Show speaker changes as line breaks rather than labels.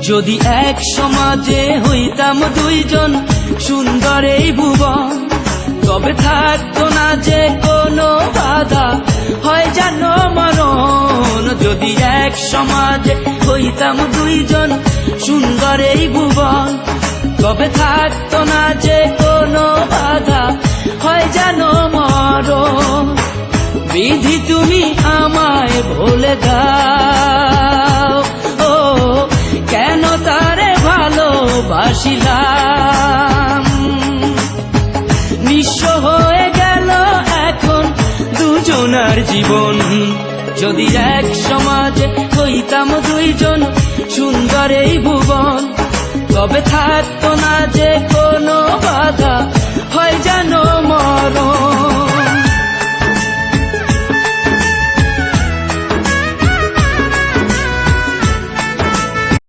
যদি এক সমাজে হইতাম দুইজন সুন্দর এই ভুবন, তবে থাকতো না যে কোনো বাধা, হয় যেন মরণ। যদি এক সমাজে হইতাম দুইজন সুন্দর এই ভুবন, তবে থাকতো না যে কোনো বাধা, হয় যেন মরণ। বিধি তুমি আমায় বলে দাও, ও কেন তারে ভালোবাসিলাম। নিঃস্ব হয়ে গেল এখন দুজনার জীবন। যদি এক সমাজে হইতাম দুইজন সুন্দর এই ভুবন, তবে থাকতো না যে কোনো বাধা,